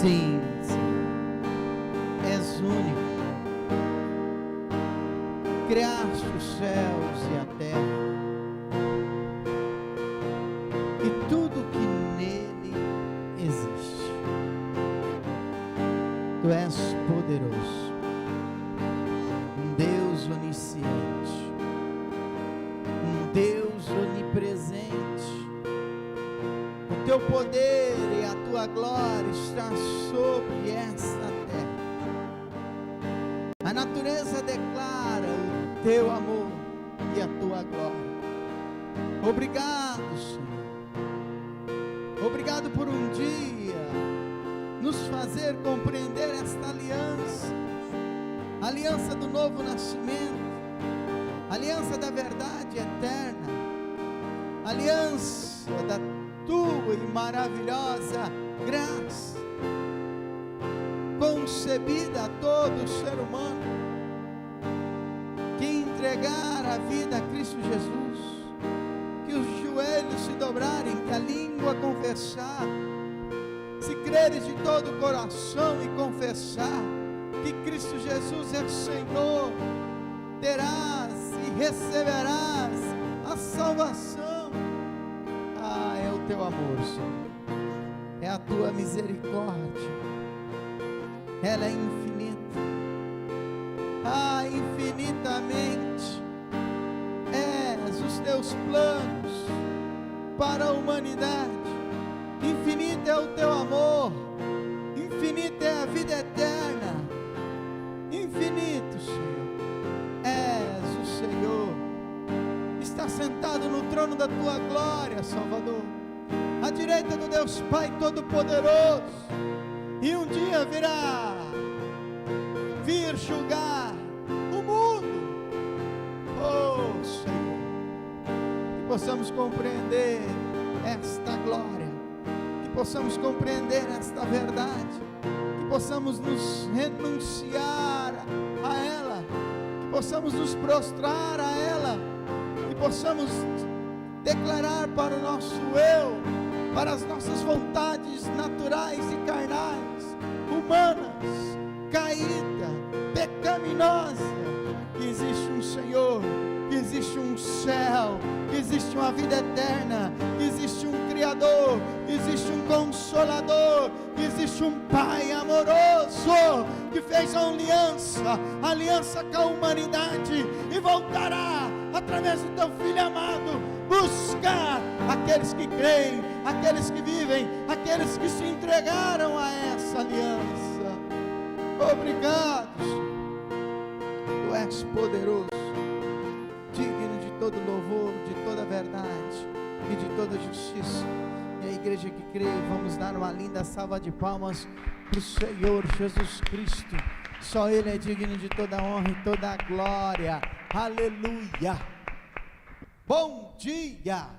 Sim, és único. Criaste os céus e a terra e tudo que nele existe. Tu és poderoso, um Deus onisciente, um Deus onipresente. O teu poder e a tua glória está sobre esta terra. A natureza declara o teu amor e a tua glória. Obrigado, Senhor. Obrigado por um dia nos fazer compreender esta aliança, a aliança do novo nascimento, a aliança da verdade eterna, a aliança da tua e maravilhosa graça, concebida a todo ser humano que entregar a vida a Cristo Jesus, que os joelhos se dobrarem, que a língua confessar, se creres de todo o coração e confessar que Cristo Jesus é Senhor, terás e receberás a salvação. É o teu amor, Senhor, é a tua misericórdia, ela é infinita. Infinitamente és os teus planos para a humanidade. Infinito é o teu amor, infinita é a vida eterna. Infinito, Senhor, és o Senhor. Está sentado no trono da tua glória, Salvador, à direita do Deus Pai Todo-Poderoso. E um dia virá vir julgar o mundo. Oh, Senhor, que possamos compreender esta glória, que possamos compreender esta verdade, que possamos nos renunciar a ela, que possamos nos prostrar a ela, que possamos declarar para o nosso eu, para as nossas vontades naturais e carnais, humanas, caída, pecaminosa, que existe um Senhor, que existe um céu, que existe uma vida eterna, que existe um Criador, que existe um Consolador, que existe um Pai amoroso, que fez a aliança com a humanidade, e voltará, através do teu Filho amado, buscar aqueles que creem, aqueles que vivem, aqueles que se entregaram a essa aliança. Obrigado, tu és poderoso, digno de todo louvor, de toda verdade e de toda justiça. E a igreja que crê, vamos dar uma linda salva de palmas para o Senhor Jesus Cristo. Só Ele é digno de toda honra e toda glória. Aleluia. Bom dia.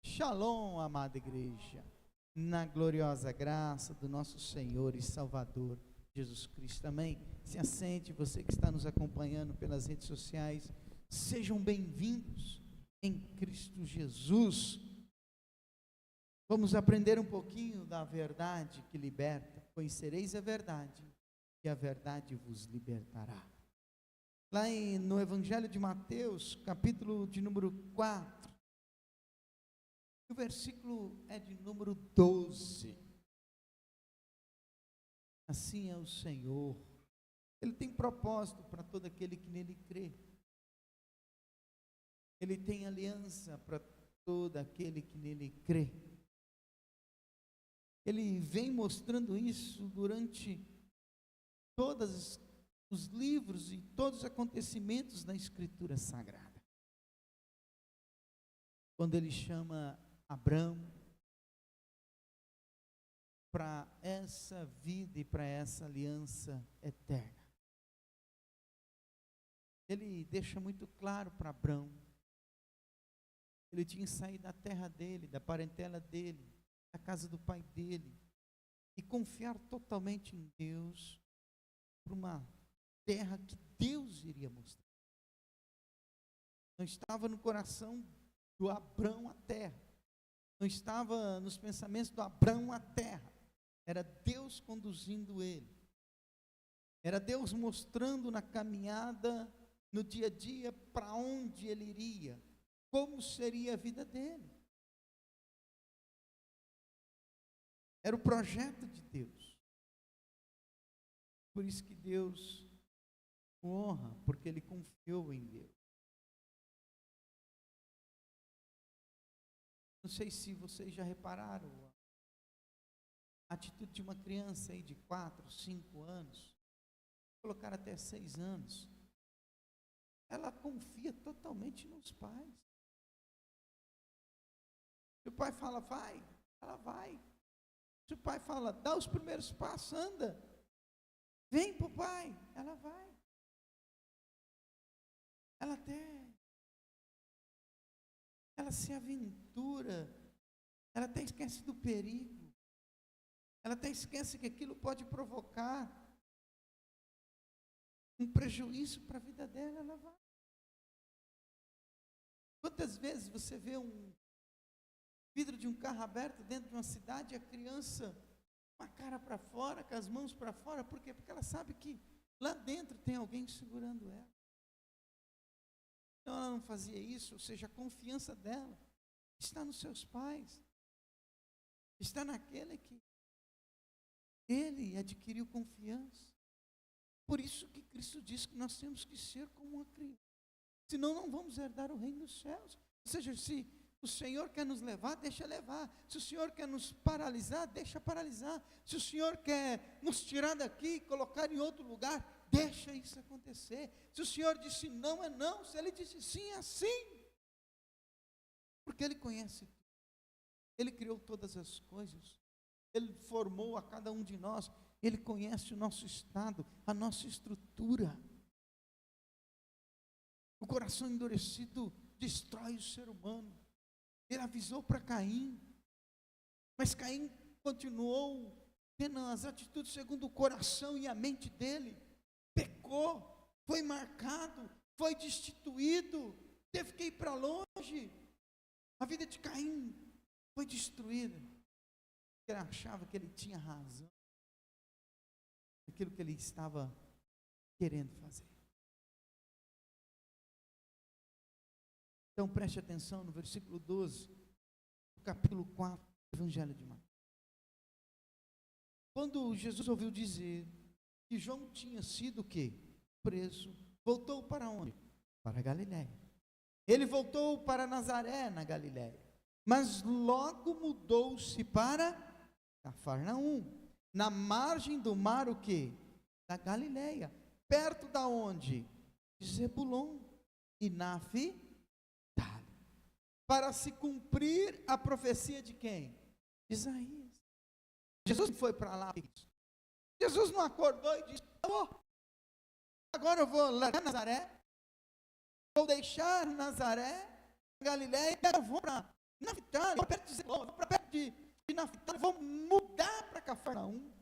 Shalom, amada igreja, na gloriosa graça do nosso Senhor e Salvador Jesus Cristo. Amém. Se assente, você que está nos acompanhando pelas redes sociais, sejam bem-vindos em Cristo Jesus. Vamos aprender um pouquinho da verdade que liberta. Conhecereis a verdade, e a verdade vos libertará. Lá no Evangelho de Mateus, capítulo de número 4, o versículo é de número 12. Assim é o Senhor, Ele tem propósito para todo aquele que nele crê. Ele tem aliança para todo aquele que nele crê. Ele vem mostrando isso durante todos os livros e todos os acontecimentos da Escritura Sagrada. Quando Ele chama Abrão para essa vida e para essa aliança eterna, Ele deixa muito claro para Abrão, ele tinha que sair da terra dele, da parentela dele, da casa do pai dele, e confiar totalmente em Deus, para uma terra que Deus iria mostrar. Não estava no coração do Abrão a terra, não estava nos pensamentos do Abrão a terra, Era Deus conduzindo ele. Era Deus mostrando na caminhada, no dia a dia, para onde ele iria, como seria a vida dele. Era o projeto de Deus. Por isso que Deus o honra, porque ele confiou em Deus. Não sei se vocês já repararam a atitude de uma criança aí de 4, 5 anos, colocar até 6 anos. Ela confia totalmente nos pais. Se o pai fala, vai, ela vai. Se o pai fala, dá os primeiros passos, anda. Vem para o pai, ela vai. Ela se aventura, ela até esquece do perigo, ela até esquece que aquilo pode provocar um prejuízo para a vida dela, ela vai. Quantas vezes você vê um vidro de um carro aberto dentro de uma cidade e a criança com a cara para fora, com as mãos para fora, por quê? Porque ela sabe que lá dentro tem alguém segurando ela. Então ela não fazia isso, ou seja, a confiança dela está nos seus pais, está naquele que ele adquiriu confiança. Por isso que Cristo diz que nós temos que ser como uma criança, senão não vamos herdar o reino dos céus. Ou seja, se o Senhor quer nos levar, deixa levar. Se o Senhor quer nos paralisar, deixa paralisar. Se o Senhor quer nos tirar daqui e colocar em outro lugar, deixa isso acontecer. Se o Senhor disse não, é não. Se Ele disse sim, é sim. Porque Ele conhece tudo. Ele criou todas as coisas. Ele formou a cada um de nós. Ele conhece o nosso estado, a nossa estrutura. O coração endurecido destrói o ser humano. Ele avisou para Caim, mas Caim continuou tendo as atitudes segundo o coração e a mente dele, pecou, foi marcado, foi destituído, teve que ir para longe. A vida de Caim foi destruída, porque ele achava que ele tinha razão naquilo que ele estava querendo fazer. Então preste atenção no versículo 12, do capítulo 4 do Evangelho de Mateus. Quando Jesus ouviu dizer que João tinha sido o quê? Preso, voltou para onde? Para a Galiléia. Ele voltou para Nazaré, na Galiléia, mas logo mudou-se para Cafarnaum, na margem do mar o quê? Da Galiléia, perto da onde? De Zebulon e Naftali, para se cumprir a profecia de quem? Isaías. Jesus foi para lá. Jesus não acordou e disse, agora eu vou largar Nazaré, vou deixar Nazaré, Galiléia, eu vou para Naftali, vou perto de Zebulon, vou para perto de Naftali, vou mudar para Cafarnaum,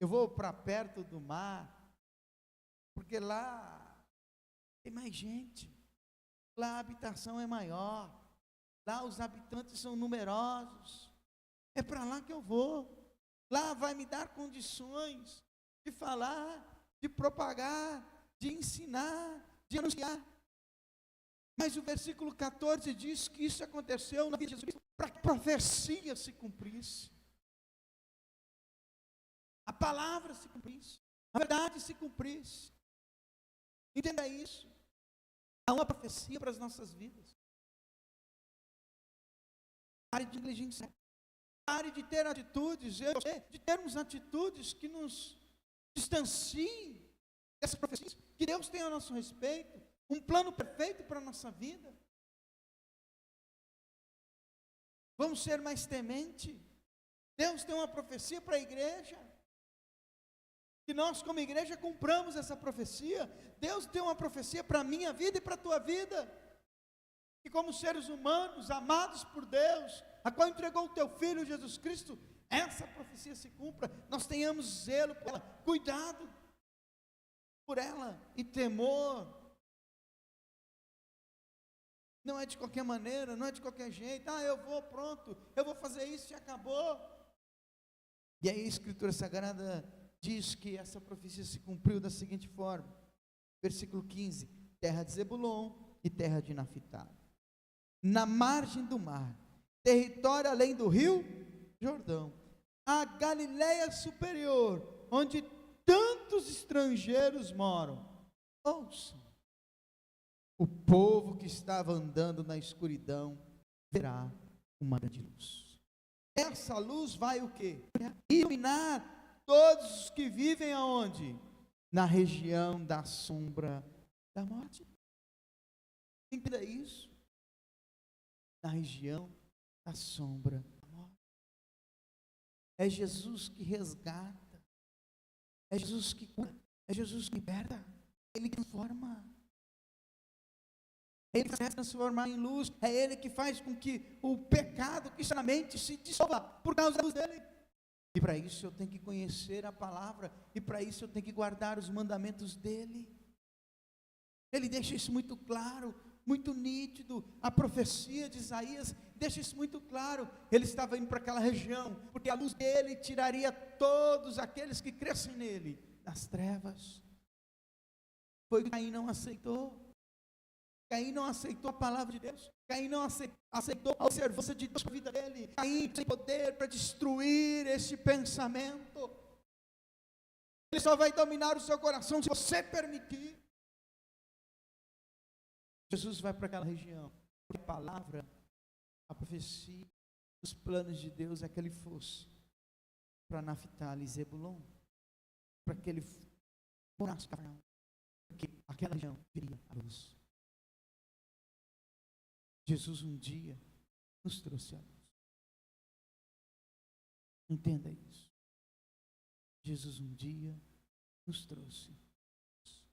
eu vou para perto do mar, porque lá tem mais gente, lá a habitação é maior, lá os habitantes são numerosos, é para lá que eu vou, lá vai me dar condições de falar, de propagar, de ensinar, de anunciar. Mas o versículo 14 diz que isso aconteceu na vida de Jesus para que a profecia se cumprisse, a palavra se cumprisse, a verdade se cumprisse. Entenda isso. Há uma profecia para as nossas vidas. Pare de negligenciar. Pare de ter atitudes, de termos atitudes que nos distanciem dessas profecias, que Deus tem a nosso respeito, um plano perfeito para a nossa vida. Vamos ser mais temente. Deus tem uma profecia para a igreja, que nós como igreja cumpramos essa profecia. Deus tem uma profecia para a minha vida e para a tua vida, e como seres humanos, amados por Deus, a qual entregou o teu Filho Jesus Cristo, essa profecia se cumpra, nós tenhamos zelo por ela, cuidado por ela e temor. Não é de qualquer maneira, não é de qualquer jeito, eu vou, pronto, eu vou fazer isso e acabou. E aí a Escritura Sagrada diz que essa profecia se cumpriu da seguinte forma. Versículo 15: terra de Zebulon e terra de Naftali, na margem do mar, território além do rio Jordão, a Galileia superior, onde tantos estrangeiros moram. Ouçam, o povo que estava andando na escuridão verá uma grande luz. Essa luz vai o quê? Iluminar todos os que vivem aonde? Na região da sombra da morte. Entenda isso. Na região da sombra da morte. É Jesus que resgata. É Jesus que cura. É Jesus que liberta. Ele transforma. Ele faz transformar em luz. É Ele que faz com que o pecado que está na mente se dissolva por causa da luz dele. E para isso eu tenho que conhecer a palavra. E para isso eu tenho que guardar os mandamentos dele. Ele deixa isso muito claro, muito nítido. A profecia de Isaías deixa isso muito claro. Ele estava indo para aquela região, porque a luz dele tiraria todos aqueles que crescem nele das trevas. Foi o que Caim não aceitou. Caim não aceitou a palavra de Deus. Caim não aceitou a observância de Deus na vida dele. Caim tem poder para destruir esse pensamento. Ele só vai dominar o seu coração se você permitir. Jesus vai para aquela região, porque a palavra, a profecia, os planos de Deus é que ele fosse para Naftali e Zebulon, para que ele morasse, porque aquela região viria a luz. Jesus um dia nos trouxe a luz. Entenda isso. Jesus um dia nos trouxe a luz.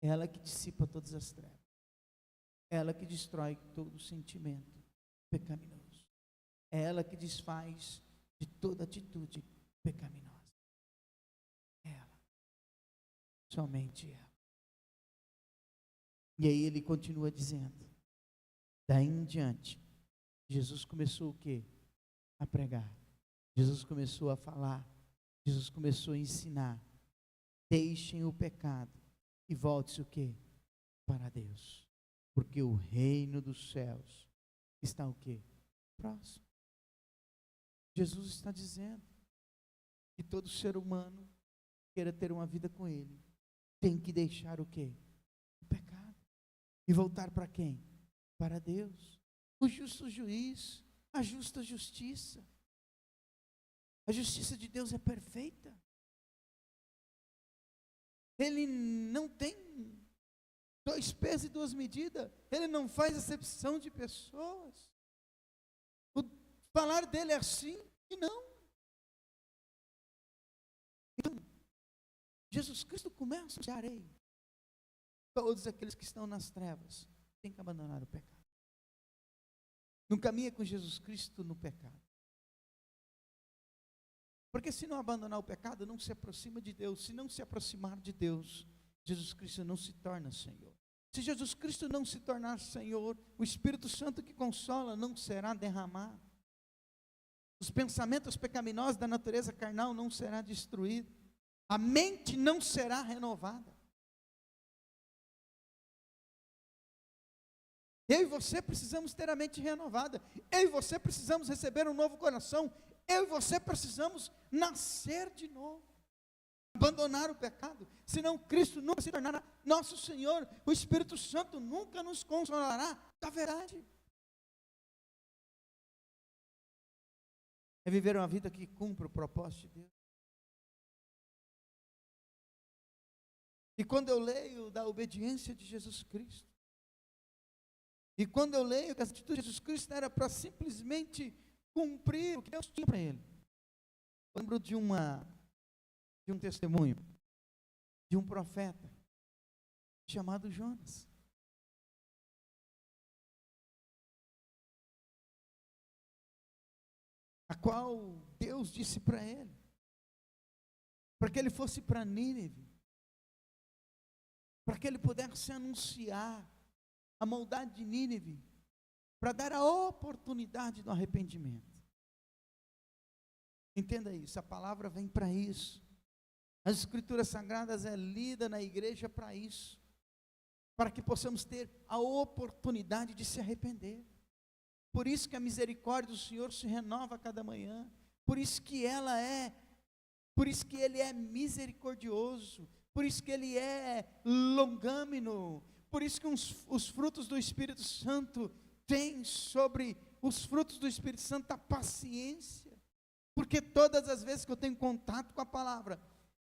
É ela que dissipa todas as trevas. É ela que destrói todo sentimento pecaminoso. É ela que desfaz de toda atitude pecaminosa. É ela. Somente ela. E aí ele continua dizendo. Daí em diante, Jesus começou o quê? A pregar. Jesus começou a falar. Jesus começou a ensinar. Deixem o pecado e volte-se o quê? Para Deus. Porque o reino dos céus está o quê? Próximo. Jesus está dizendo que todo ser humano queira ter uma vida com Ele, tem que deixar o quê? O pecado. E voltar para quem? Para Deus. O justo juiz, a justa justiça. A justiça de Deus é perfeita. Ele não tem dois pesos e duas medidas. Ele não faz acepção de pessoas. O falar dele é assim e não. Então, Jesus Cristo começa a areia. Todos aqueles que estão nas trevas têm que abandonar o pecado. Não caminha com Jesus Cristo no pecado. Porque se não abandonar o pecado, não se aproxima de Deus. Se não se aproximar de Deus, Jesus Cristo não se torna Senhor. Se Jesus Cristo não se tornar Senhor, o Espírito Santo que consola não será derramado. Os pensamentos pecaminosos da natureza carnal não serão destruídos. A mente não será renovada. Eu e você precisamos ter a mente renovada. Eu e você precisamos receber um novo coração. Eu e você precisamos nascer de novo. Abandonar o pecado. Senão Cristo nunca se tornará nosso Senhor. O Espírito Santo nunca nos consolará da verdade. É viver uma vida que cumpre o propósito de Deus. E quando eu leio da obediência de Jesus Cristo, e quando eu leio que a atitude de Jesus Cristo era para simplesmente cumprir o que Deus tinha para ele. Eu lembro de um testemunho, de um profeta, chamado Jonas. A qual Deus disse para ele, para que ele fosse para Nínive, para que ele pudesse anunciar a maldade de Nínive, para dar a oportunidade do arrependimento. Entenda isso, a palavra vem para isso. As Escrituras Sagradas é lida na igreja para isso, para que possamos ter a oportunidade de se arrepender. Por isso que a misericórdia do Senhor se renova a cada manhã, por isso que Ele é misericordioso, por isso que Ele é longâmino, por isso que os frutos do Espírito Santo têm sobre os frutos do Espírito Santo a paciência, porque todas as vezes que eu tenho contato com a palavra,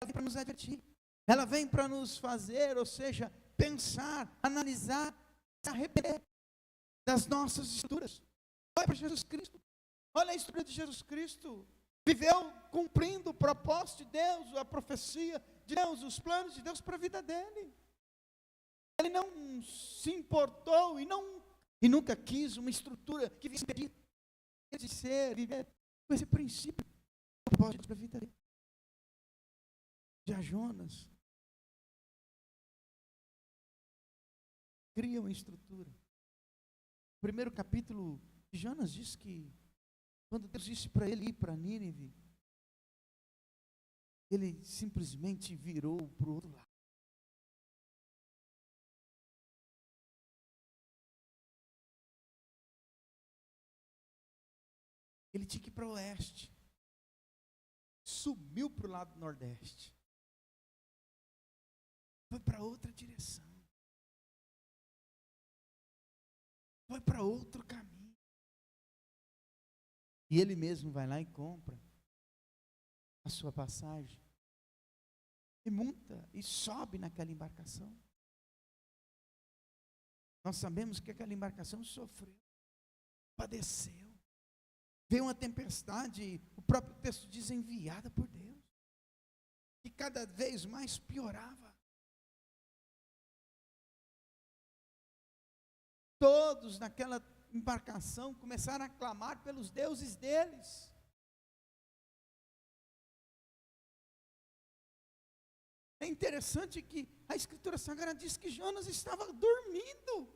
ela vem para nos advertir, ela vem para nos fazer, ou seja, pensar, analisar, se arrepender das nossas estruturas. Olha para Jesus Cristo, olha a história de Jesus Cristo, viveu cumprindo o propósito de Deus, a profecia de Deus, os planos de Deus para a vida dele. Ele não se importou e nunca quis uma estrutura que visse impedir de ser, viver com esse princípio, o propósito de Deus para a vida dele. Já Jonas cria uma estrutura. O primeiro capítulo de Jonas diz que quando Deus disse para ele ir para Nínive, ele simplesmente virou para o outro lado. Ele tinha que ir para o oeste, subiu para o lado nordeste, foi para outra direção, foi para outro caminho. E ele mesmo vai lá e compra a sua passagem, e monta e sobe naquela embarcação. Nós sabemos que aquela embarcação sofreu, padeceu, veio uma tempestade, o próprio texto diz enviada por Deus, e cada vez mais piorava. Todos naquela embarcação começaram a clamar pelos deuses deles. É interessante que a Escritura Sagrada diz que Jonas estava dormindo.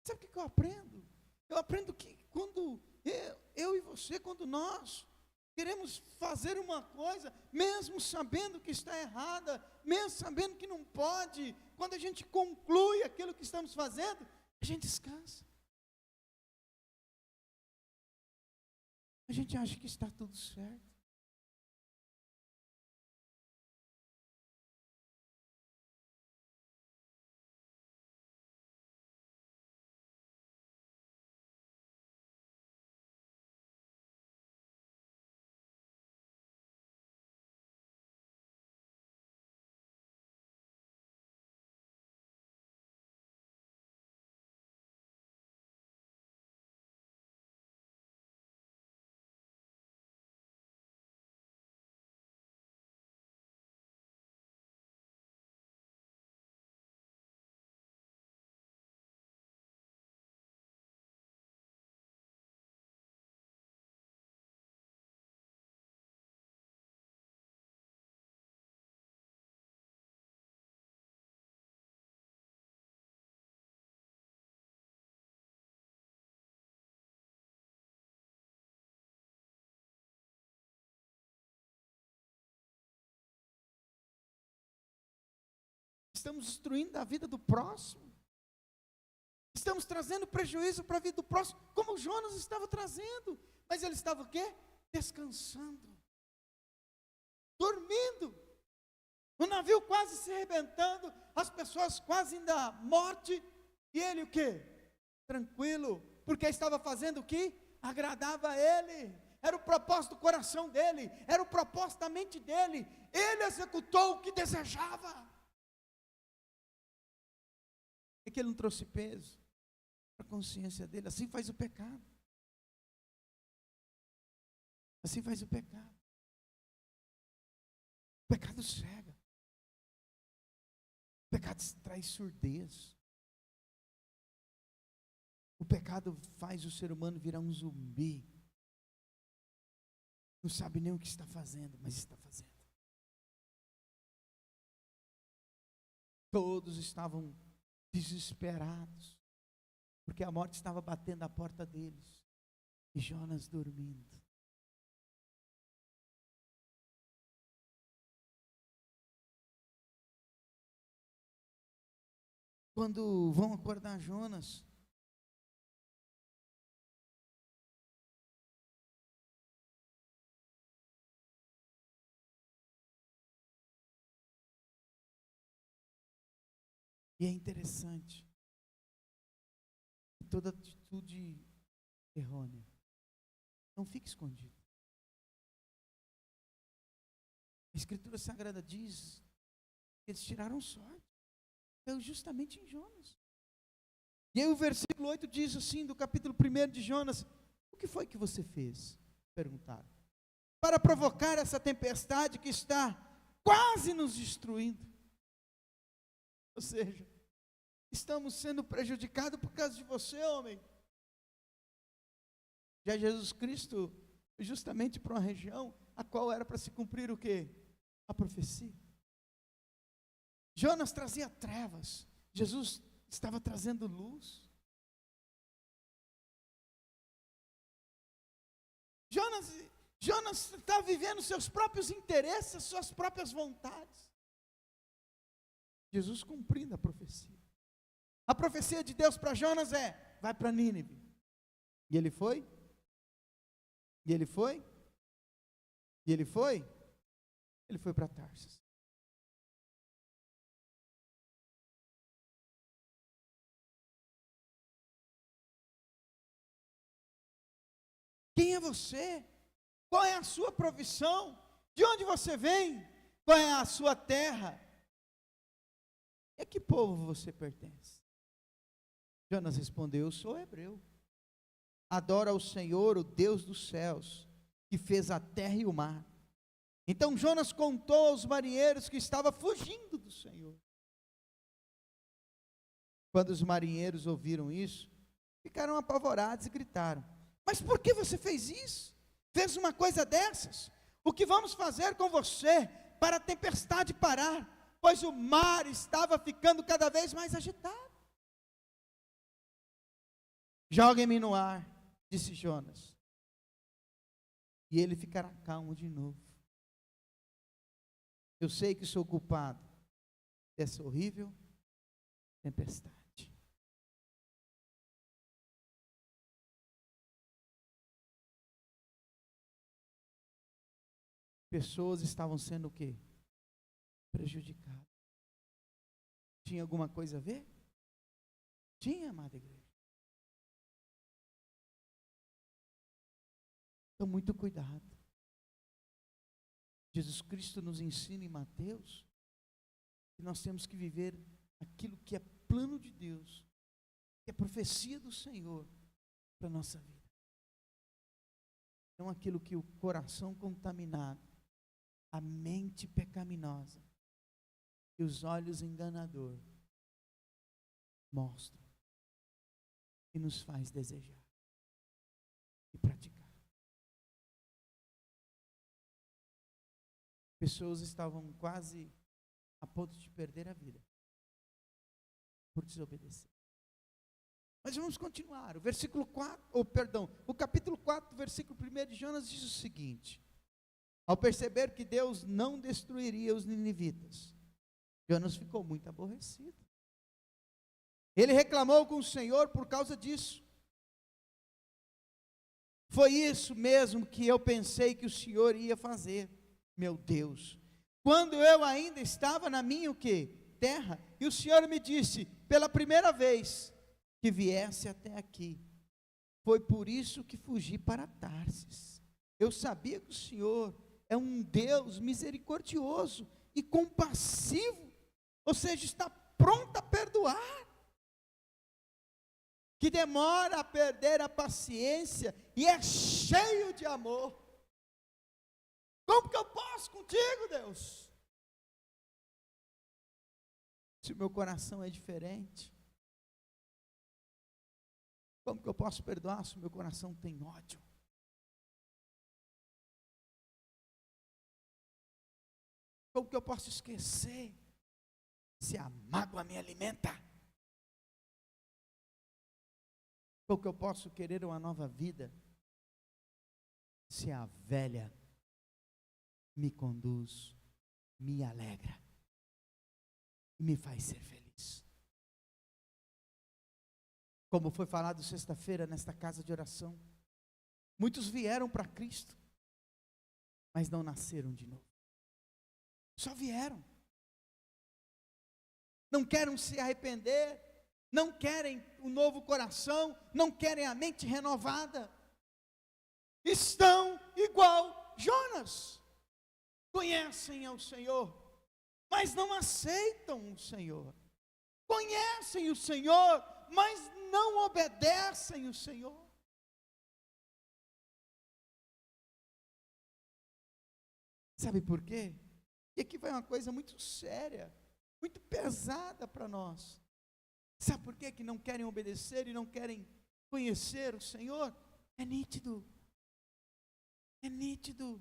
Sabe o que eu aprendo? Eu aprendo que quando eu e você, quando nós queremos fazer uma coisa, mesmo sabendo que está errada, mesmo sabendo que não pode, quando a gente conclui aquilo que estamos fazendo, a gente descansa. A gente acha que está tudo certo. Estamos destruindo a vida do próximo. Estamos trazendo prejuízo para a vida do próximo, como Jonas estava trazendo. Mas ele estava o quê? Descansando. Dormindo. O navio quase se arrebentando, as pessoas quase indo à morte. E ele o quê? Tranquilo, porque estava fazendo o que agradava a ele. Era o propósito do coração dele, era o propósito da mente dele. Ele executou o que desejava. É que ele não trouxe peso para a consciência dele. Assim faz o pecado. Assim faz o pecado. O pecado cega. O pecado traz surdez. O pecado faz o ser humano virar um zumbi. Não sabe nem o que está fazendo, mas está fazendo. Todos estavam desesperados, porque porque a morte estava batendo a porta deles. E Jonas dormindo. Quando vão acordar Jonas, e é interessante, toda atitude errônea não fica escondida. A Escritura Sagrada diz que eles tiraram sorte. Foi justamente em Jonas. E aí o versículo 8 diz assim, do capítulo 1 de Jonas: o que foi que você fez? Perguntaram. Para provocar essa tempestade que está quase nos destruindo. Ou seja, estamos sendo prejudicados por causa de você, homem. Já Jesus Cristo foi justamente para uma região a qual era para se cumprir o quê? A profecia. Jonas trazia trevas, Jesus estava trazendo luz. Jonas estava vivendo seus próprios interesses, suas próprias vontades. Jesus cumprindo a profecia. A profecia de Deus para Jonas é: vai para Nínive. E ele foi? E ele foi? E ele foi? Ele foi para Tarsis. Quem é você? Qual é a sua profissão? De onde você vem? Qual é a sua terra? E a que povo você pertence? Jonas respondeu: eu sou hebreu. Adoro ao Senhor, o Deus dos céus, que fez a terra e o mar. Então Jonas contou aos marinheiros que estava fugindo do Senhor. Quando os marinheiros ouviram isso, ficaram apavorados e gritaram: mas por que você fez isso? Fez uma coisa dessas? O que vamos fazer com você para a tempestade parar? Pois o mar estava ficando cada vez mais agitado. Joguem-me no ar, disse Jonas, e ele ficará calmo de novo. Eu sei que sou culpado dessa horrível tempestade. Pessoas estavam sendo o quê? Prejudicadas. Tinha alguma coisa a ver? Tinha, amada igreja. Então, muito cuidado. Jesus Cristo nos ensina em Mateus que nós temos que viver aquilo que é plano de Deus, que é profecia do Senhor para a nossa vida. Não aquilo que o coração contaminado, a mente pecaminosa e os olhos enganador mostram e nos faz desejar e praticar. Pessoas estavam quase a ponto de perder a vida por desobedecer. Mas vamos continuar. O capítulo 4, versículo 1 de Jonas diz o seguinte: ao perceber que Deus não destruiria os ninivitas, Jonas ficou muito aborrecido. Ele reclamou com o Senhor por causa disso. Foi isso mesmo que eu pensei que o Senhor ia fazer, meu Deus. Quando eu ainda estava na minha o quê? Terra, e o Senhor me disse, pela primeira vez, que viesse até aqui. Foi por isso que fugi para Tarsis. Eu sabia que o Senhor é um Deus misericordioso e compassivo, ou seja, está pronto a perdoar, que demora a perder a paciência e é cheio de amor. Como que eu posso contigo, Deus? Se o meu coração é diferente, como que eu posso perdoar se o meu coração tem ódio? Como que eu posso esquecer se a mágoa me alimenta? Ou que eu posso querer uma nova vida, se a velha me conduz, me alegra, e me faz ser feliz. Como foi falado sexta-feira nesta casa de oração, muitos vieram para Cristo, mas não nasceram de novo. Só vieram. Não querem se arrepender, não querem um novo coração, não querem a mente renovada. Estão igual Jonas. Conhecem ao Senhor, mas não aceitam o Senhor. Conhecem o Senhor, mas não obedecem o Senhor. Sabe por quê? E aqui vai uma coisa muito séria, muito pesada para nós. Sabe por quê que não querem obedecer e não querem conhecer o Senhor? É nítido. É nítido.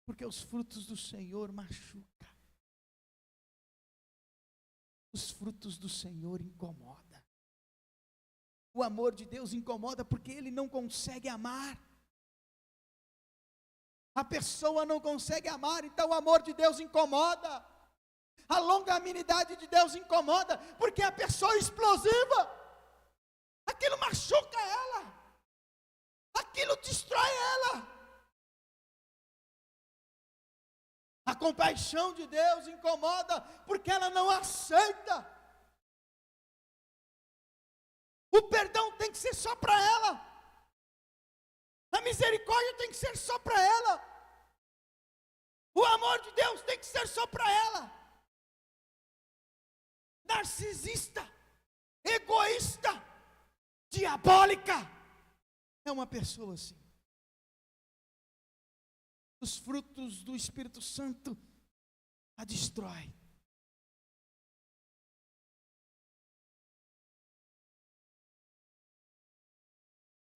Porque os frutos do Senhor machucam. Os frutos do Senhor incomodam. O amor de Deus incomoda porque Ele não consegue amar. A pessoa não consegue amar, então o amor de Deus incomoda. A longanimidade de Deus incomoda, porque a pessoa é explosiva. Aquilo machuca ela. Aquilo destrói ela. A compaixão de Deus incomoda, porque ela não aceita. O perdão tem que ser só para ela. A misericórdia tem que ser só para ela. O amor de Deus tem que ser só para ela. Narcisista, egoísta, diabólica, é uma pessoa assim. Os frutos do Espírito Santo a destrói.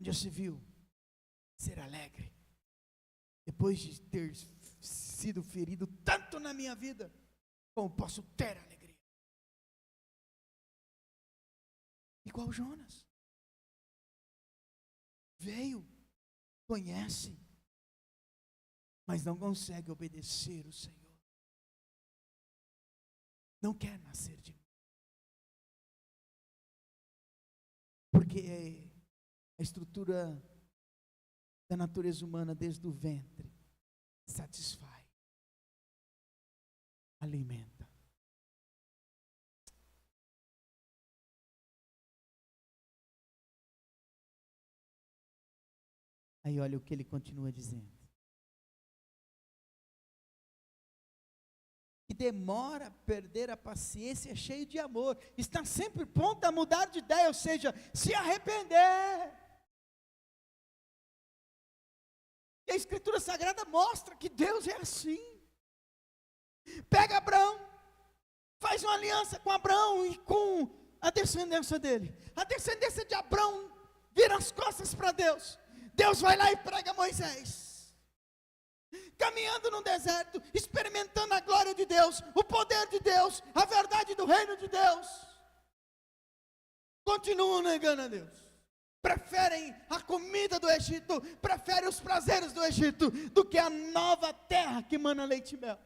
Já se viu ser alegre depois de ter sido ferido tanto na minha vida? Como posso ter alegria? Igual Jonas. Veio, conhece, mas não consegue obedecer o Senhor. Não quer nascer de novo. Porque a estrutura da natureza humana desde o ventre satisfaz, alimenta. Aí olha o que ele continua dizendo. Que demora a perder a paciência, é cheio de amor, está sempre pronto a mudar de ideia, ou seja, se arrepender. E a Escritura Sagrada mostra que Deus é assim. Pega Abraão, faz uma aliança com Abraão e com a descendência dele. A descendência de Abraão vira as costas para Deus. Deus vai lá e prega Moisés, caminhando no deserto, experimentando a glória de Deus, o poder de Deus, a verdade do reino de Deus. Continuam negando a Deus. Preferem a comida do Egito, preferem os prazeres do Egito, do que a nova terra que mana leite e mel.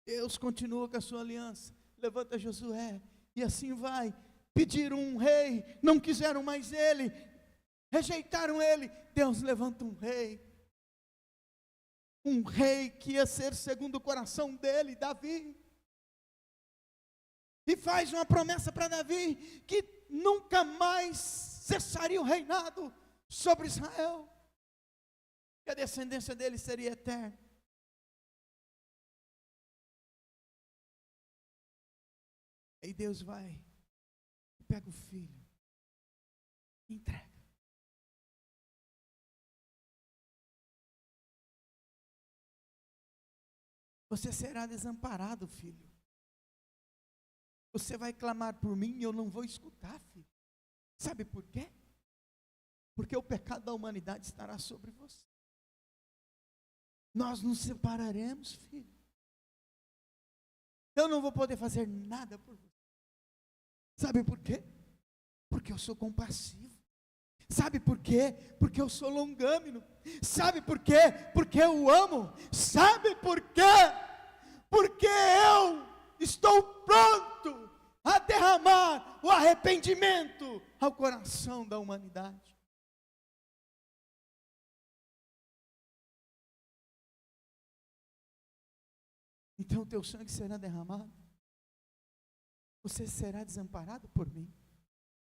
Deus continua com a sua aliança. Levanta Josué. E assim vai. Pediram um rei, não quiseram mais ele, rejeitaram ele. Deus levanta um rei que ia ser segundo o coração dele, Davi. E faz uma promessa para Davi, que nunca mais cessaria o reinado sobre Israel, que a descendência dele seria eterna. Aí Deus vai, pega o filho, entrega. Você será desamparado, filho. Você vai clamar por mim e eu não vou escutar, filho. Sabe por quê? Porque o pecado da humanidade estará sobre você. Nós nos separaremos, filho. eu não vou poder fazer nada por você. Sabe por quê? Porque eu sou compassivo. Sabe por quê? Porque eu sou longâmino. Sabe por quê? Porque eu amo. Sabe por quê? Porque eu estou pronto a derramar o arrependimento ao coração da humanidade. Então o teu sangue será derramado, você será desamparado por mim,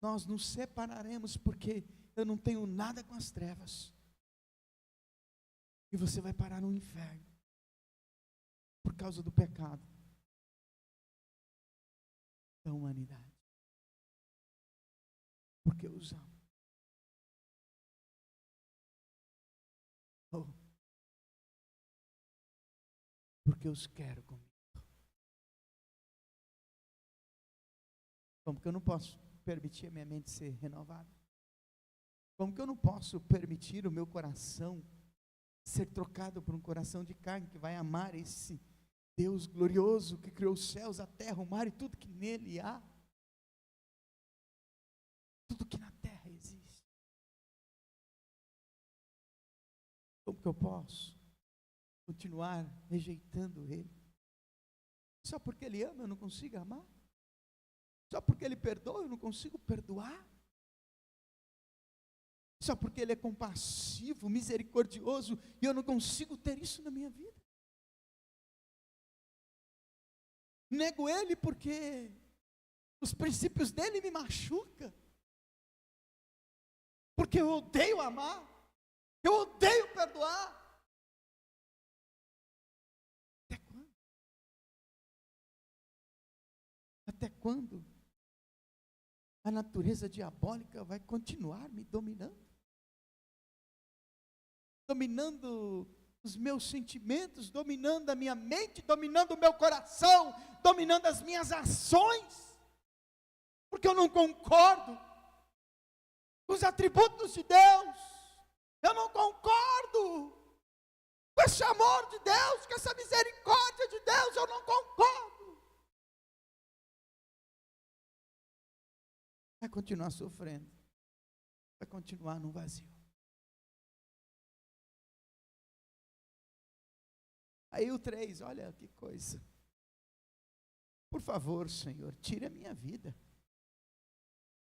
nós nos separaremos, porque eu não tenho nada com as trevas, e você vai parar no inferno, por causa do pecado da humanidade, porque eu os amo. Oh. Porque eu os quero comigo. Como que eu não posso permitir a minha mente ser renovada? Como que eu não posso permitir o meu coração ser trocado por um coração de carne que vai amar esse Deus glorioso que criou os céus, a terra, o mar e tudo que nele há? Tudo que na terra existe. Como que eu posso continuar rejeitando Ele? Só porque Ele ama eu não consigo amar? Só porque Ele perdoa eu não consigo perdoar? Só porque Ele é compassivo, misericordioso, e eu não consigo ter isso na minha vida? Nego Ele porque os princípios dele me machucam, porque eu odeio amar, eu odeio perdoar. Até quando a natureza diabólica vai continuar me dominando? Dominando os meus sentimentos, dominando a minha mente, dominando o meu coração, dominando as minhas ações, porque eu não concordo com os atributos de Deus, eu não concordo com esse amor de Deus, com essa misericórdia de Deus, eu não concordo. Vai continuar sofrendo, vai continuar no vazio. Aí o 3, olha que coisa. Por favor, Senhor, tire a minha vida.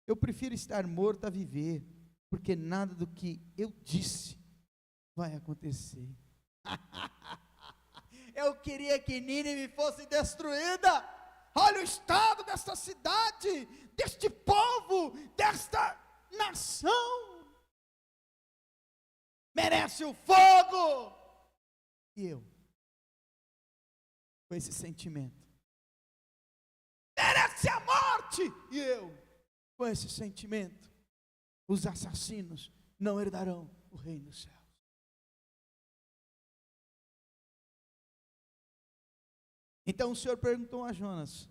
Eu prefiro estar morto a viver, porque nada do que eu disse vai acontecer. Eu queria que Nínive fosse destruída. Olha o estado desta cidade, deste povo, desta nação. Merece o fogo. E eu, com esse sentimento, merece a morte. E eu, com esse sentimento, os assassinos não herdarão o reino dos céus. Então o Senhor perguntou a Jonas: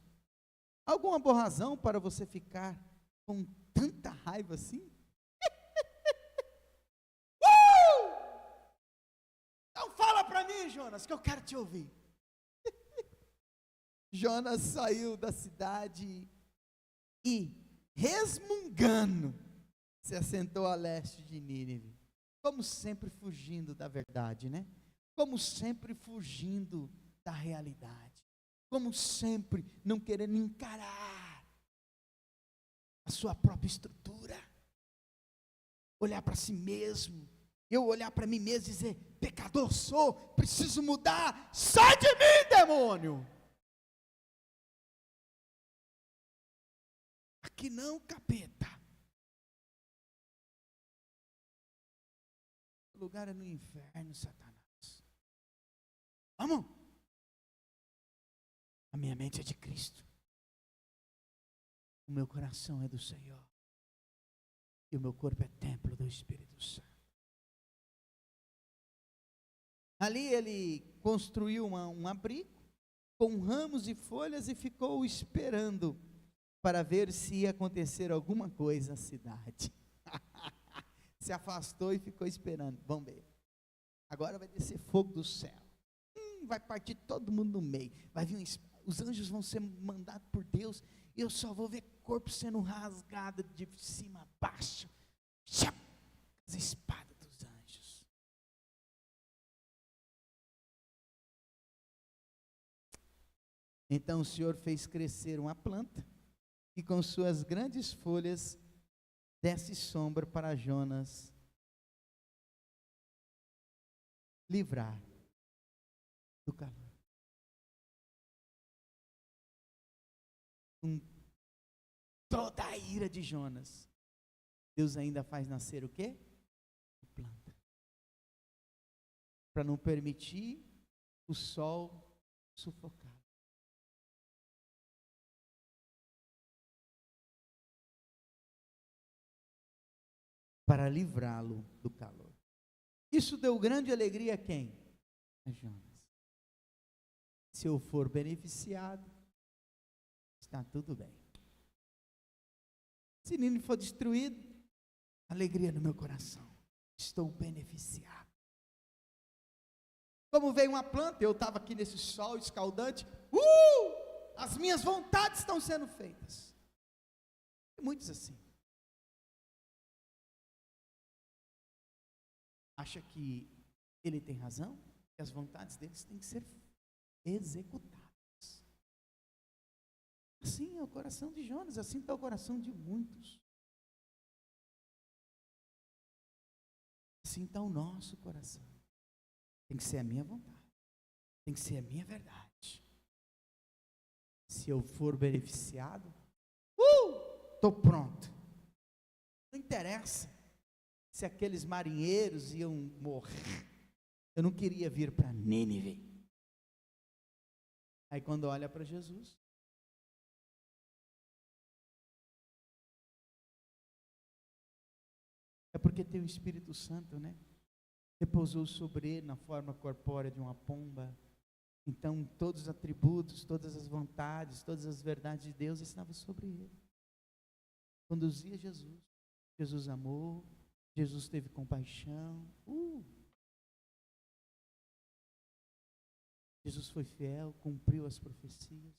alguma boa razão para você ficar com tanta raiva assim? Então fala para mim, Jonas, que eu quero te ouvir. Jonas saiu da cidade e, resmungando, se assentou a leste de Nínive, como sempre fugindo da verdade, né? Como sempre fugindo da realidade. Como sempre, não querendo encarar a sua própria estrutura, olhar para si mesmo, eu olhar para mim mesmo e dizer: pecador sou, preciso mudar, sai de mim, demônio. Aqui não, capeta. O lugar é no inferno, Satanás. Vamos. A minha mente é de Cristo, o meu coração é do Senhor, e o meu corpo é templo do Espírito Santo. Ali ele construiu um abrigo, com ramos e folhas, e ficou esperando, para ver se ia acontecer alguma coisa na cidade. Se afastou e ficou esperando. Vamos ver, agora vai descer fogo do céu, vai partir todo mundo no meio, vai vir um os anjos vão ser mandados por Deus, e eu só vou ver corpo sendo rasgado de cima a baixo, as espadas dos anjos. Então o Senhor fez crescer uma planta, e com suas grandes folhas desse sombra para Jonas livrar do calor. Com toda a ira de Jonas, Deus ainda faz nascer o quê? A planta. Para não permitir o sol sufocar. Para livrá-lo do calor. Isso deu grande alegria a quem? A Jonas. Se eu for beneficiado, está tudo bem. Se Nínive for destruído, alegria no meu coração. Estou beneficiado. Como veio uma planta, eu estava aqui nesse sol escaldante. As minhas vontades estão sendo feitas. Tem muitos assim. Acha que ele tem razão? Que as vontades deles têm que ser executadas. Assim é o coração de Jonas, assim está o coração de muitos. Assim está o nosso coração. Tem que ser a minha vontade, tem que ser a minha verdade. Se eu for beneficiado, estou pronto. Não interessa se aqueles marinheiros iam morrer. Eu não queria vir para Nínive. Aí quando olha para Jesus, é porque tem o Espírito Santo, né? Repousou sobre ele na forma corpórea de uma pomba. Então todos os atributos, todas as vontades, todas as verdades de Deus estavam sobre ele. Conduzia Jesus. Jesus amou, Jesus teve compaixão. Jesus foi fiel, cumpriu as profecias,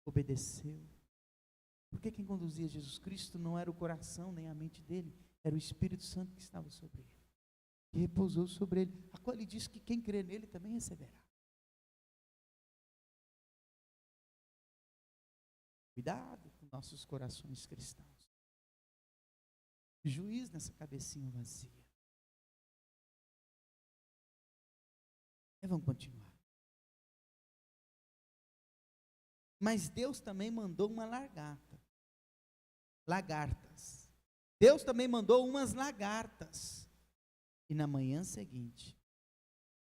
obedeceu. Porque quem conduzia Jesus Cristo não era o coração nem a mente dele, era o Espírito Santo que estava sobre ele, que repousou sobre ele, a qual ele disse que quem crê nele também receberá. Cuidado com nossos corações cristãos. Juiz nessa cabecinha vazia. E vamos continuar. Mas Deus também mandou uma lagartas. Deus também mandou umas lagartas. E na manhã seguinte,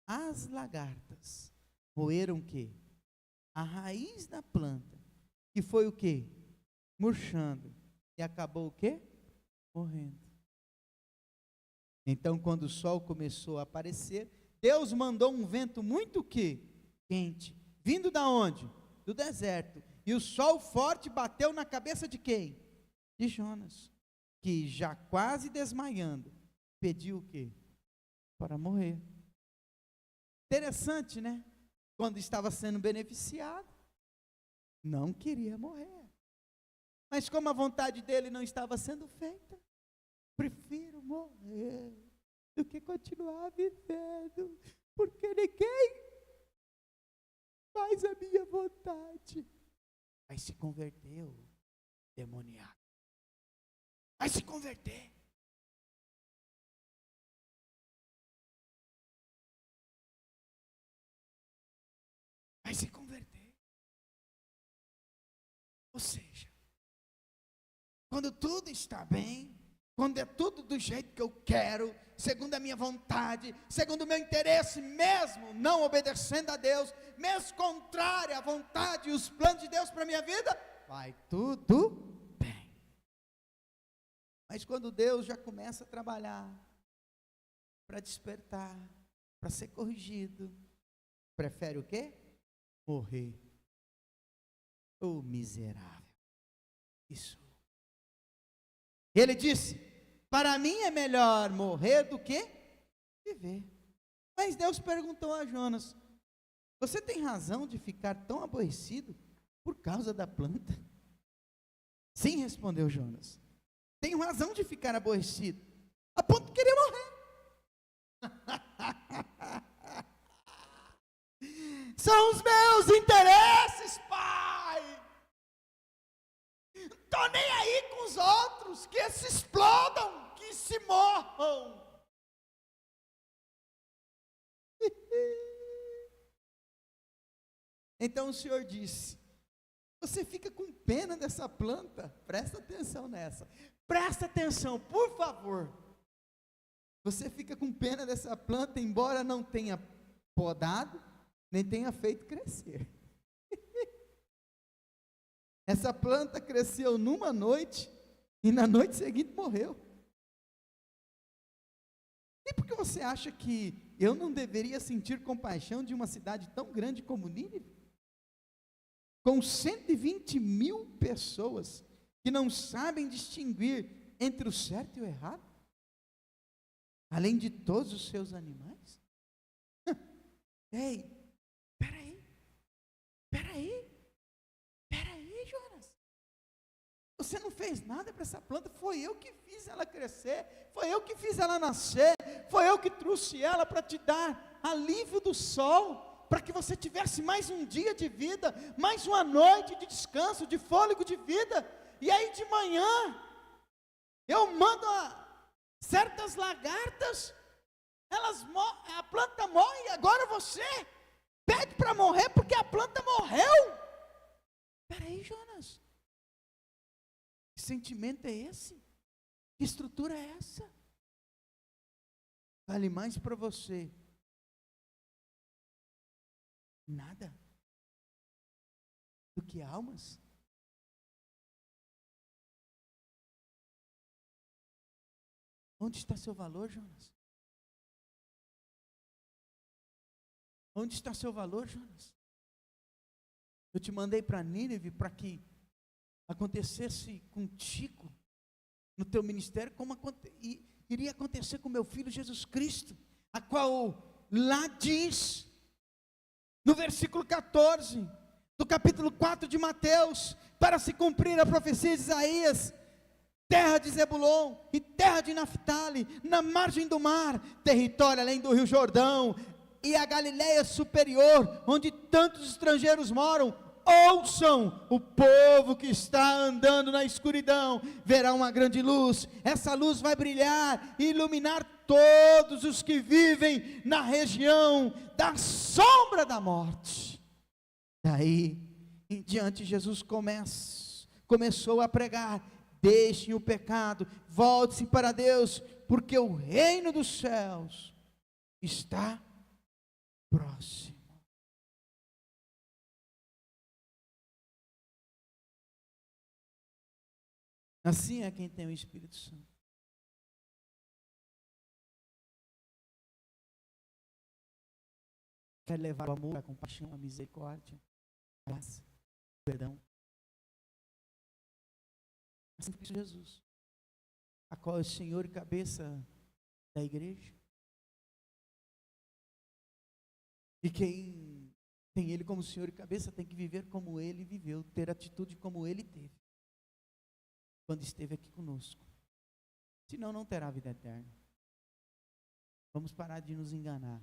as lagartas roeram o quê? A raiz da planta, que foi o quê? Murchando. E acabou o quê? Morrendo. Então, quando o sol começou a aparecer, Deus mandou um vento muito quente, vindo da onde? Do deserto. E o sol forte bateu na cabeça de quem? De Jonas, que já quase desmaiando, pediu o quê? Para morrer. Interessante, né? Quando estava sendo beneficiado, não queria morrer. Mas como a vontade dele não estava sendo feita, prefiro morrer do que continuar vivendo, porque ninguém faz a minha vontade. Vai se converter, o demoniado. Vai se converter. Vai se converter. Ou seja, quando tudo está bem, quando é tudo do jeito que eu quero, segundo a minha vontade, segundo o meu interesse, mesmo não obedecendo a Deus, mesmo contrário à vontade e os planos de Deus para a minha vida, vai tudo bem. Mas quando Deus já começa a trabalhar, para despertar, para ser corrigido, prefere o quê? Morrer. Oh, miserável. Isso. Ele disse: para mim é melhor morrer do que viver. Mas Deus perguntou a Jonas: Você tem razão de ficar tão aborrecido por causa da planta? Sim, respondeu Jonas. Tenho razão de ficar aborrecido, a ponto de querer morrer. São os meus interesses, pai. Estou nem aí com os outros, que se explodam, que se morram. Então o Senhor disse: você fica com pena dessa planta? Presta atenção nessa. Presta atenção, por favor. Você fica com pena dessa planta, embora não tenha podado, nem tenha feito crescer. Essa planta cresceu numa noite, e na noite seguinte morreu. E por que você acha que eu não deveria sentir compaixão de uma cidade tão grande como Nínive? Com 120.000 pessoas, que não sabem distinguir entre o certo e o errado? Além de todos os seus animais? Ei, peraí, Jonas. Você não fez nada para essa planta, foi eu que fiz ela crescer, foi eu que fiz ela nascer, foi eu que trouxe ela para te dar alívio do sol, para que você tivesse mais um dia de vida, mais uma noite de descanso, de fôlego de vida. E aí de manhã, eu mando certas lagartas, a planta morre, e agora você pede para morrer porque a planta morreu. Peraí, Jonas, que sentimento é esse? Que estrutura é essa? Vale mais para você nada do que almas? Onde está seu valor, Jonas? Onde está seu valor, Jonas? Eu te mandei para Nínive para que acontecesse contigo, no teu ministério, como iria acontecer com meu filho Jesus Cristo, a qual lá diz, no versículo 14, do capítulo 4 de Mateus, para se cumprir a profecia de Isaías: terra de Zebulon e terra de Naftali, na margem do mar, território além do rio Jordão, e a Galileia superior, onde tantos estrangeiros moram, ouçam, o povo que está andando na escuridão verá uma grande luz. Essa luz vai brilhar e iluminar todos os que vivem na região da sombra da morte. Daí em diante Jesus começou a pregar: deixem o pecado, volte-se para Deus, porque o reino dos céus está próximo. Assim é quem tem o Espírito Santo. Quer levar o amor, a compaixão, a misericórdia, a graça, o perdão. Assim foi Jesus, a qual é o Senhor e cabeça da igreja. E quem tem Ele como Senhor e cabeça tem que viver como Ele viveu, ter atitude como Ele teve, quando esteve aqui conosco. Senão não terá vida eterna. Vamos parar de nos enganar,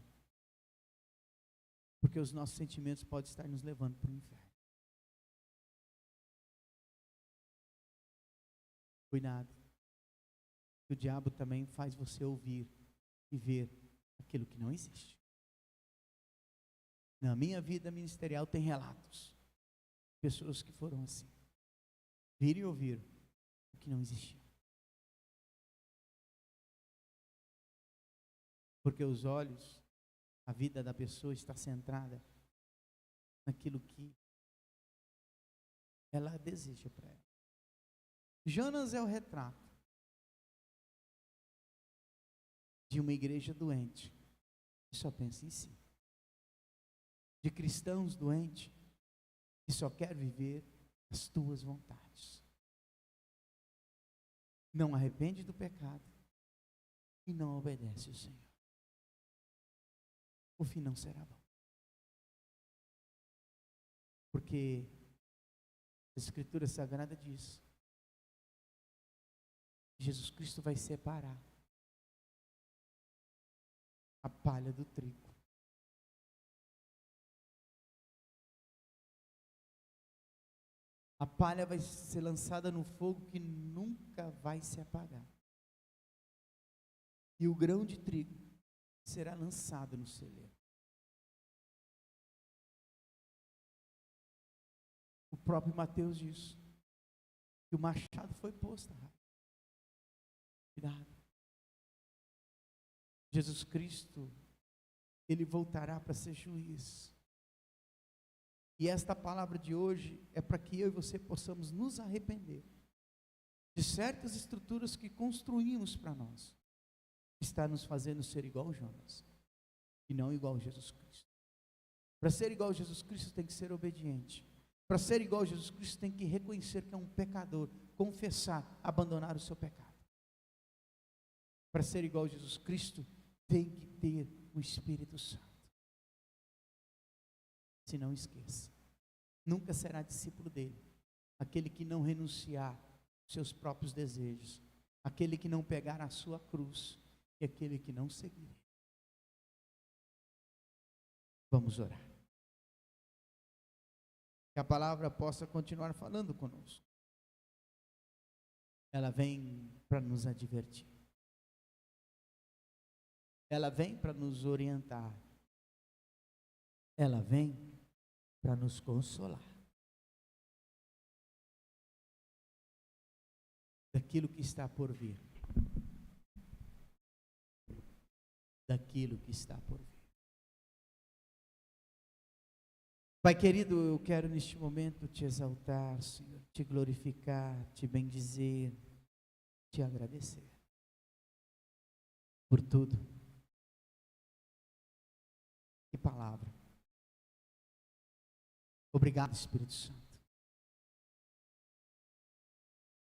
porque os nossos sentimentos podem estar nos levando para o inferno. Cuidado, o diabo também faz você ouvir e ver aquilo que não existe. Na minha vida ministerial tem relatos de pessoas que foram assim, viram e ouviram o que não existia. Porque os olhos, a vida da pessoa está centrada naquilo que ela deseja para ela. Jonas é o retrato de uma igreja doente que só pensa em si, de cristãos doentes que só quer viver as tuas vontades, não arrepende do pecado e não obedece ao Senhor. O fim não será bom. Porque a Escritura Sagrada diz: Jesus Cristo vai separar a palha do trigo. A palha vai ser lançada no fogo que nunca vai se apagar. E o grão de trigo será lançado no celeiro. O próprio Mateus diz que o machado foi posto. Cuidado. Jesus Cristo, Ele voltará para ser juiz. E esta palavra de hoje é para que eu e você possamos nos arrepender de certas estruturas que construímos para nós. Está nos fazendo ser igual a Jonas e não igual a Jesus Cristo. Para ser igual a Jesus Cristo tem que ser obediente. Para ser igual a Jesus Cristo tem que reconhecer que é um pecador, confessar, abandonar o seu pecado. Para ser igual a Jesus Cristo tem que ter o Espírito Santo. Se não esqueça, nunca será discípulo dele aquele que não renunciar aos seus próprios desejos, aquele que não pegar a sua cruz e aquele que não seguir. Vamos orar. Que a palavra possa continuar falando conosco. Ela vem para nos advertir. Ela vem para nos orientar. Ela vem para nos consolar daquilo que está por vir. Daquilo que está por vir. Pai querido, eu quero neste momento te exaltar, Senhor, te glorificar, te bendizer, te agradecer por tudo. Que palavra. Obrigado, Espírito Santo,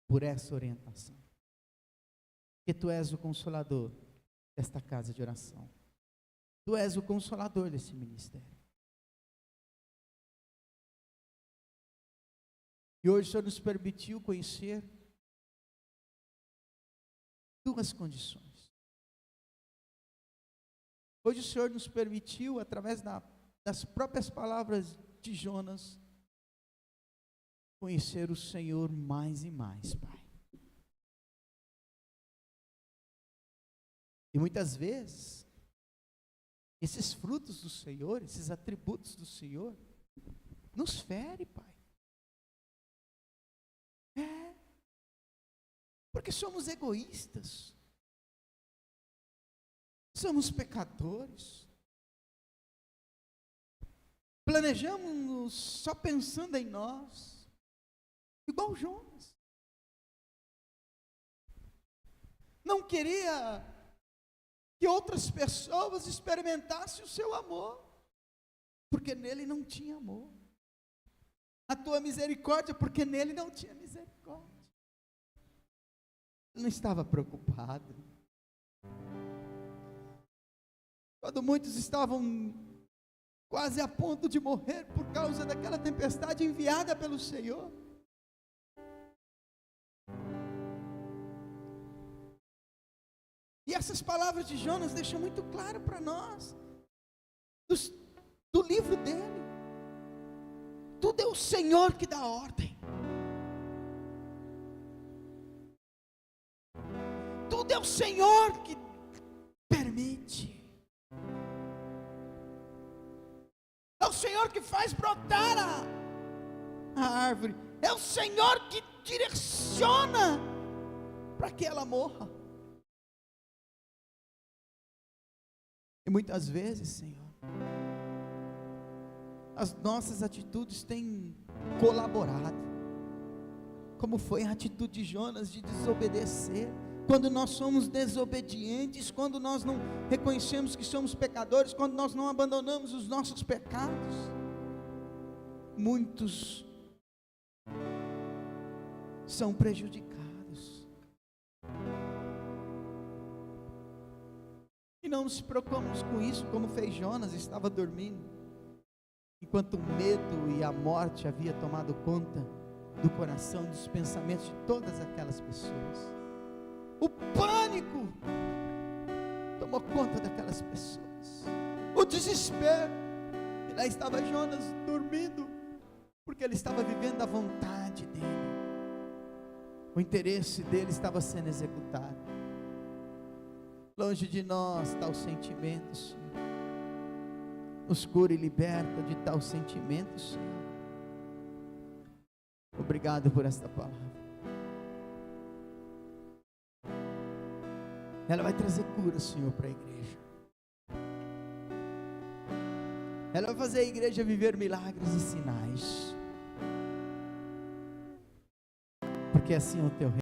por essa orientação. Que Tu és o consolador desta casa de oração. Tu és o consolador desse ministério. E hoje o Senhor nos permitiu conhecer duas condições. Hoje o Senhor nos permitiu, através das próprias palavras de Jonas, conhecer o Senhor mais e mais, Pai. E muitas vezes, esses frutos do Senhor, esses atributos do Senhor, nos fere, Pai. Porque somos egoístas, somos pecadores, planejamos só pensando em nós, igual Jonas. Não queria que outras pessoas experimentassem o seu amor, porque nele não tinha amor. A tua misericórdia, porque nele não tinha misericórdia. Ele não estava preocupado. Quando muitos estavam quase a ponto de morrer por causa daquela tempestade enviada pelo Senhor, e essas palavras de Jonas deixam muito claro para nós, do livro dele, tudo é o Senhor que dá ordem. Tudo é o Senhor que permite. É o Senhor que faz brotar a árvore. É o Senhor que direciona para que ela morra. E muitas vezes, Senhor, as nossas atitudes têm colaborado, como foi a atitude de Jonas de desobedecer. Quando nós somos desobedientes, quando nós não reconhecemos que somos pecadores, quando nós não abandonamos os nossos pecados, muitos são prejudicados. E não nos preocupamos com isso, como fez Jonas, estava dormindo. enquanto o medo e a morte havia tomado conta do coração, dos pensamentos de todas aquelas pessoas. O pânico tomou conta daquelas pessoas, o desespero, e lá estava Jonas dormindo, porque ele estava vivendo a vontade dele, o interesse dele estava sendo executado. Longe de nós tal sentimento, Senhor. Nos cura e liberta de tal sentimento, Senhor. Obrigado por esta palavra. Ela vai trazer cura, Senhor, para a igreja. Ela vai fazer a igreja viver milagres e sinais. Porque assim é o teu reino.